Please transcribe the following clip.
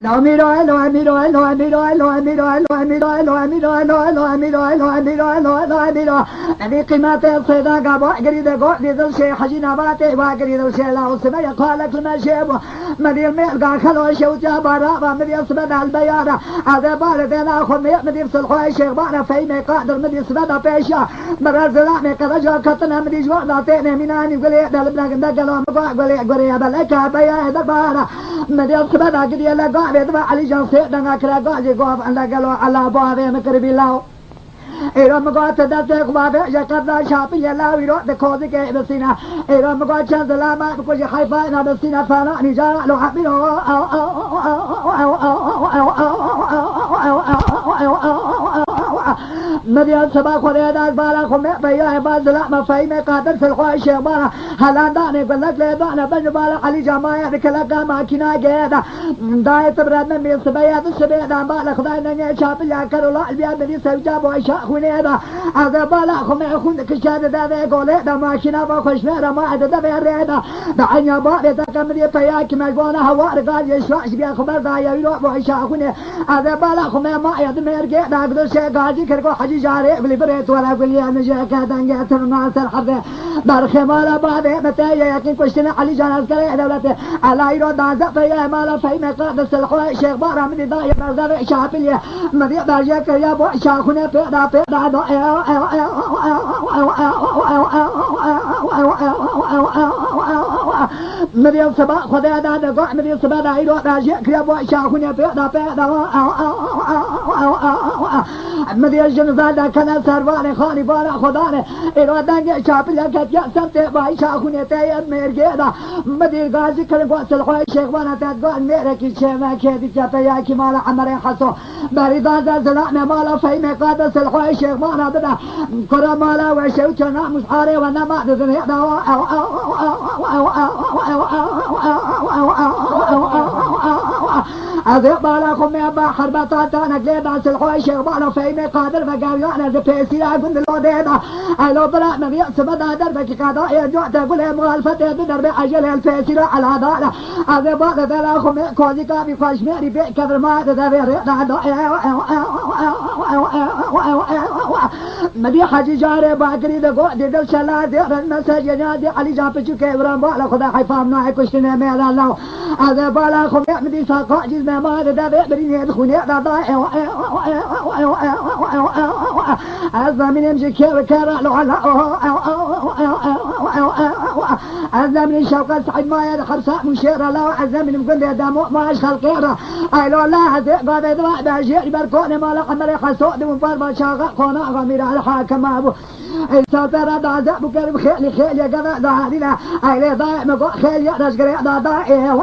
لا ميرو لا ميرو لا ميرو لا ميرو لا ميرو لا ميرو لا ميرو لا ميرو لا ميرو هذه قيمة الصيدة قابو قريدة قريدة الشيء حجينا باتي وقريدة الشيء لا وسمع يقالك لما شيبه مدير ميلقى خلو شوجا برا مدير سبدا البيانة هذا بارد أنا أخذ مدير صلحوا الشيخ بانا في مقادر مدير سبدا بيشا مرة زلامي قد جاء كتنا مدير جوانا تيني مناني قولي دلبنا قندقلوا مقا قولي بلكا بيا دبارا مدير سبدا قدي لقا بيدبا علي جنسي دنگا كرا قاجي قوف اندقلوا على بابي مكربي لاو ایران مقاط دست قبابه جکتنا شاپی لاوی رو دکوزی که بسینا ایران مقاط چند لاما بکوزی حیفا اینا بسینا فانا نجا لو حبیرو مديان سبا خوريد بالا خمي بيا باز لا ما فاي قادر سلخوا شيخ بالا هلان داني قلت لي بانا بن بالا علي جماعه بكلا ما كنا جيدا داي تبرد من سبيا سبيا بالا خداي نني شاف يا كرولا البيا بدي سوجا بو عشاء خنيدا هذا بالا خمي خن كشاد دا بيقول دا ماشينا بخش نرا ما عد دا بيريدا دعيا با دا كمدي بيا كما بونا هوا رقال يشواش بيا خبر دا يرو بو عشاء خني هذا بالا خمي ما يد ميرجي دا قدر شي غاجي كركو حجي جاري بلي بريت ولا قولي انا جاك دنجا ترنا سرحبه برخي مالا بعد متى يكن كشتنا علي جان عسكري دولته على يرو دازا في مالا في مقاد السلخوا شيخ بارا من داي بردار شافليه مدي باجك يا بو شاخونه بدا مدي سبا خدا دا مدي سبا دا يرو داجك يا بو شاخونه بدا مدي جنزا دا كان سروان خاني بارا خدانه ارادنگ شاپل كت يا سمت باي شاخونه تاي مرجدا مدي غازي كان وصل خوي شيخ وانا تقول ميرك شيما كيدي جايا كي مال عمر حسو بريدا زلنا مال في مقاد سلخوي شيخ وانا بدا كرا مالا وشو كان مشعري وانا ما ادري هذا بالاكم يا با حربات انا قليبا سلخوي شيخ وانا في مقادر فقال انا دبيسي لا كنت لو دينا لو بلا من يحسب هذا دربك قضاء يرجع تقول يا مخالفة بدرب عجل الفيسير على هذا هذا بعد ذلك كوزي كابي فاشميري بيك كبر ما تدبير مدي حاجي جاري باكري دقو دل شلا دير المساج ينادي علي جابتشو كيبران بالا خدا حيفام ناعي كشتنا ميلا الله هذا بالا خم يحمدي ساقا جزم ما تدبير بريني يدخوني هذا من يمشي كيرا لو على هذا من الشوكة سعيد ما يدخل ساق مشيرة لا هذا من مقند دمو ما أشخل كيرا أيلو الله هذا قاد يدوع باجير بركون ما لقمر خسود من فرما شاقة قونا غمير على حاكم أبو ساتر دعزة بكرم خيل خيل يا جماعة دعينا أيلي ضايع مقو خيل يا رجل ضايع ضايع